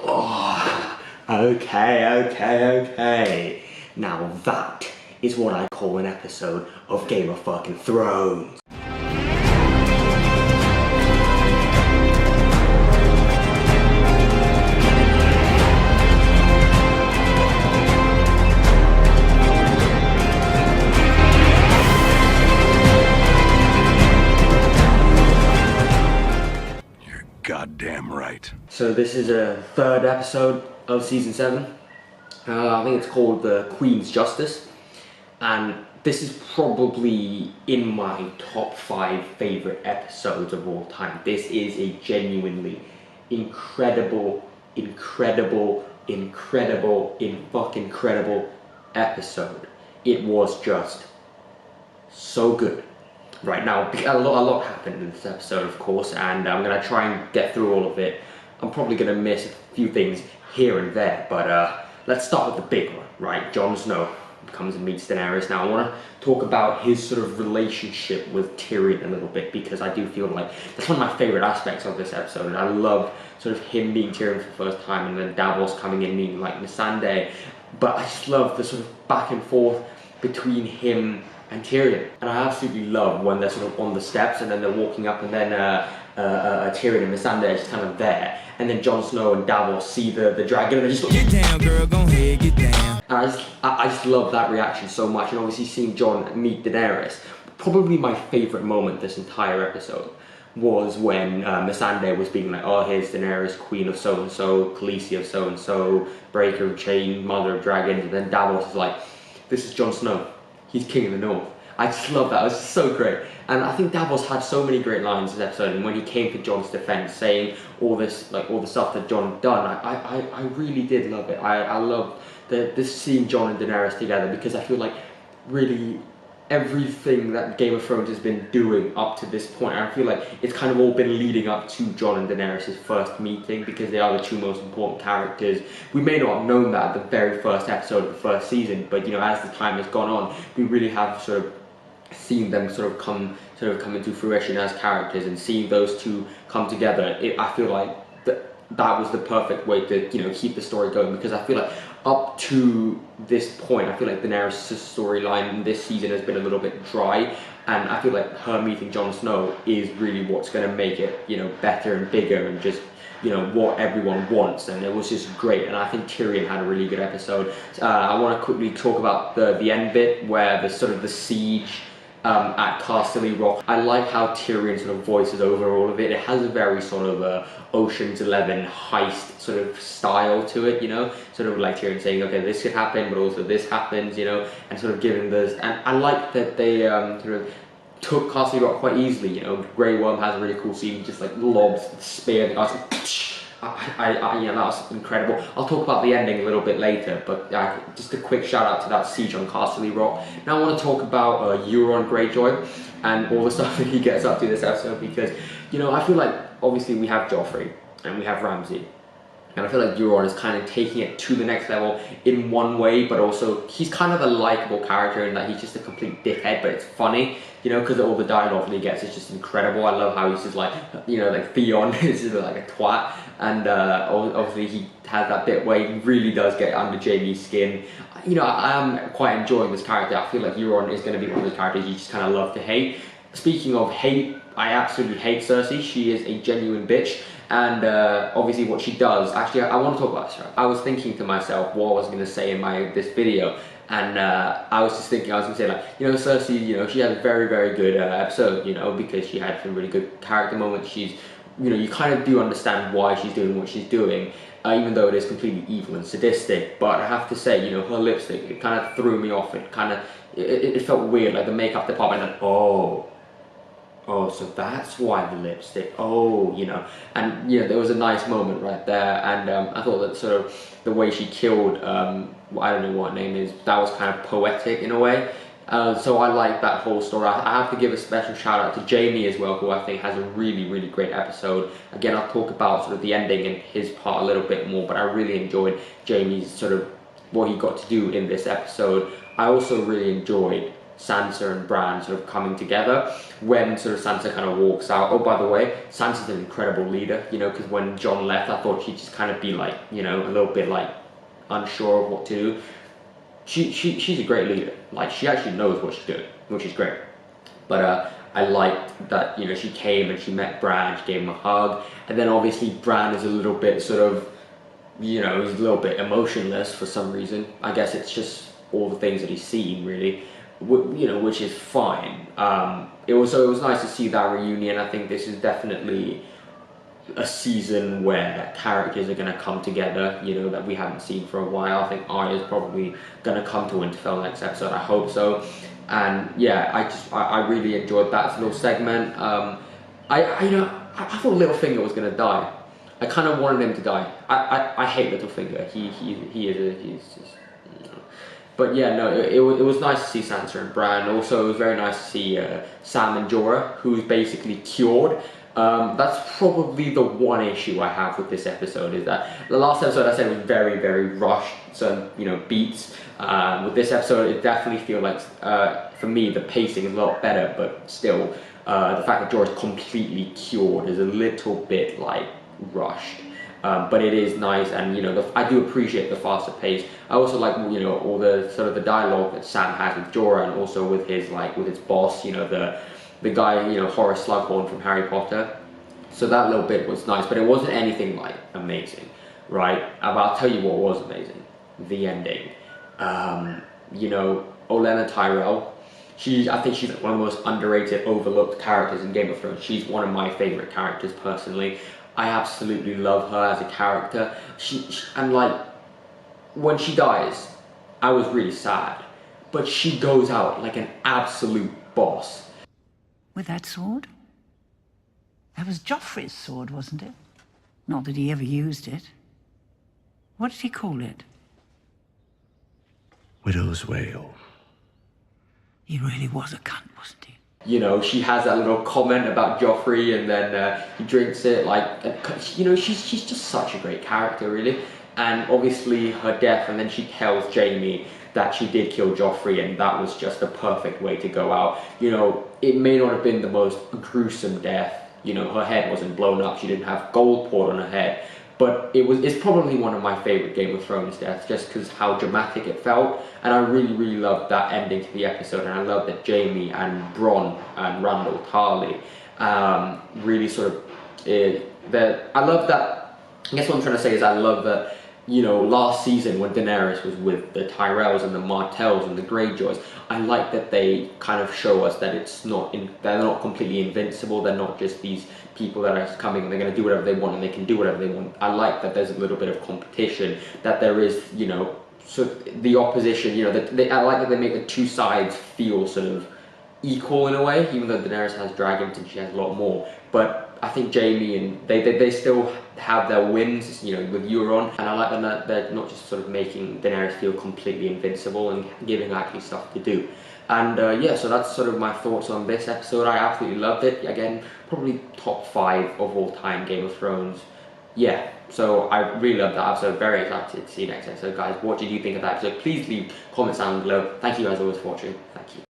Oh, okay. Now that is what I call an episode of Game of fucking Thrones. You're goddamn right. So this is a third episode of season 7. I think it's called The Queen's Justice, and this is probably in my top 5 favorite episodes of all time. This is a genuinely incredible episode. It was just so good. Right now, a lot happened in this episode, of course, and I'm gonna try and get through all of it. I'm probably gonna miss a few things here and there, but let's start with the big one, right? Jon Snow comes and meets Daenerys. Now I want to talk about his sort of relationship with Tyrion a little bit, because I do feel like that's one of my favorite aspects of this episode, and I love sort of him meeting Tyrion for the first time, and then Davos coming in meeting like Missandei. But I just love the sort of back and forth between him and Tyrion, and I absolutely love when they're sort of on the steps and then they're walking up, and then Tyrion and Missandei are just kind of there, and then Jon Snow and Davos see the dragon and they just get down, girl, go ahead, get down. And I just love that reaction so much, and obviously seeing Jon meet Daenerys. Probably my favourite moment this entire episode was when Missandei was being like, oh, here's Daenerys, queen of so-and-so, Khaleesi of so-and-so, breaker of chain, mother of dragons, and then Davos is like, this is Jon Snow, he's king of the north. I just love that, it was so great. And I think Davos had so many great lines this episode, and when he came to Jon's defense, saying all this, like all the stuff that Jon had done, I really did love it. I love this seeing Jon and Daenerys together, because I feel like really everything that Game of Thrones has been doing up to this point, I feel like it's kind of all been leading up to Jon and Daenerys' first meeting, because they are the two most important characters. We may not have known that at the very first episode of the first season, but you know, as the time has gone on, we really have sort of seen them sort of come into fruition as characters, and seeing those two come together, I feel like that was the perfect way to, you know, keep the story going, because I feel like up to this point, I feel like Daenerys' storyline in this season has been a little bit dry, and I feel like her meeting Jon Snow is really what's going to make it, you know, better and bigger, and just, you know, what everyone wants. And it was just great, and I think Tyrion had a really good episode. I want to quickly talk about the end bit where the sort of the siege at Castle Rock. I like how Tyrion sort of voices over all of it. It has a very sort of Ocean's 11 heist sort of style to it, you know, sort of like Tyrion saying, okay, this could happen, but also this happens, you know, and sort of giving this. And I like that they sort of took Castle Rock quite easily, you know. Grey Worm has a really cool scene, he just like lobs the spear, and I was like, yeah, that was incredible. I'll talk about the ending a little bit later, but just a quick shout out to that siege on Castle Rock. Now I want to talk about Euron Greyjoy and all the stuff that he gets up to this episode, because, you know, I feel like obviously we have Joffrey and we have Ramsay, and I feel like Euron is kind of taking it to the next level in one way, but also he's kind of a likable character in that he's just a complete dickhead, but it's funny, you know, because all the dialogue that he gets is just incredible. I love how he's just like, you know, like Theon is just like a twat, and obviously he has that bit where he really does get under Jaime's skin. You know, I am quite enjoying this character. I feel like Euron is going to be one of those characters you just kind of love to hate. Speaking of hate, I absolutely hate Cersei. She is a genuine bitch, and obviously what she does, actually I want to talk about this. I was thinking to myself what I was going to say in this video, and I was just thinking, I was going to say, like, you know, Cersei, you know, she had a very good episode, you know, because she had some really good character moments. She's, you know, you kind of do understand why she's doing what she's doing, even though it is completely evil and sadistic. But I have to say, you know, her lipstick, it kind of threw me off. It kind of, it felt weird, like the makeup department, and oh, so that's why the lipstick, oh, you know. And, you know, there was a nice moment right there, and I thought that sort of the way she killed, I don't know what her name is, that was kind of poetic in a way. So I like that whole story. I have to give a special shout out to Jaime as well, who I think has a really great episode. Again, I'll talk about sort of the ending and his part a little bit more, but I really enjoyed Jaime's sort of what he got to do in this episode. I also really enjoyed Sansa and Bran sort of coming together. When sort of Sansa kind of walks out. Oh, by the way, Sansa's an incredible leader, you know, because when Jon left, I thought she'd just kind of be like, you know, a little bit like unsure of what to do. She's a great leader. Like, she actually knows what she's doing, which is great. But I liked that, you know, she came and she met Bran, she gave him a hug, and then obviously Bran is a little bit sort of, you know, he's a little bit emotionless for some reason. I guess it's just all the things that he's seen, really, you know, which is fine. It was nice to see that reunion. I think this is definitely a season where characters are going to come together, you know, that we haven't seen for a while. I think Arya's probably going to come to Winterfell next episode. I hope so. And yeah, I really enjoyed that little segment. I thought Littlefinger was going to die. I kind of wanted him to die. I hate Littlefinger. He's just, you know. But yeah, no, it was nice to see Sansa and Bran. Also, it was very nice to see Sam and Jorah, who's basically cured. That's probably the one issue I have with this episode, is that the last episode I said was very, very rushed, so, you know, beats. With this episode, it definitely feels like, for me, the pacing is a lot better, but still, the fact that Jorah is completely cured is a little bit, like, rushed. But it is nice, and, you know, I do appreciate the faster pace. I also like, you know, all the sort of the dialogue that Sam has with Jorah, and also with his boss, you know, the guy, you know, Horace Slughorn from Harry Potter. So that little bit was nice, but it wasn't anything like amazing, right? But I'll tell you what was amazing: the ending. You know, Olenna Tyrell. I think she's one of the most underrated, overlooked characters in Game of Thrones. She's one of my favorite characters personally. I absolutely love her as a character. And like, when she dies, I was really sad, but she goes out like an absolute boss. With that sword? That was Joffrey's sword, wasn't it? Not that he ever used it. What did he call it? Widow's Wail. He really was a cunt, wasn't he? You know, she has that little comment about Joffrey, and then he drinks it. Like, you know, she's just such a great character, really. And obviously her death, and then she tells Jaime that she did kill Joffrey, and that was just the perfect way to go out. You know, it may not have been the most gruesome death. You know, her head wasn't blown up, she didn't have gold poured on her head, but it's probably one of my favorite Game of Thrones deaths, just because how dramatic it felt. And I really, really loved that ending to the episode, and I love that Jaime and Bronn and Randall Tarly really sort of, I love that. I guess what I'm trying to say is I love that, you know, last season when Daenerys was with the Tyrells and the Martells and the Greyjoys, I like that they kind of show us that they're not completely invincible. They're not just these people that are coming and they're going to do whatever they want and they can do whatever they want. I like that there's a little bit of competition, that there is, you know, so the opposition, you know, I like that they make the two sides feel sort of equal in a way, even though Daenerys has dragons and she has a lot more. But I think Jaime and they still have their wins, you know, with Euron, and I like that they're not just sort of making Daenerys feel completely invincible and giving her actually stuff to do. And yeah, so that's sort of my thoughts on this episode. I absolutely loved it. Again, probably top 5 of all time Game of Thrones. Yeah, so I really loved that episode. Very excited to see next episode, guys. What did you think of that episode? Please leave comments down below. Thank you guys always for watching. Thank you.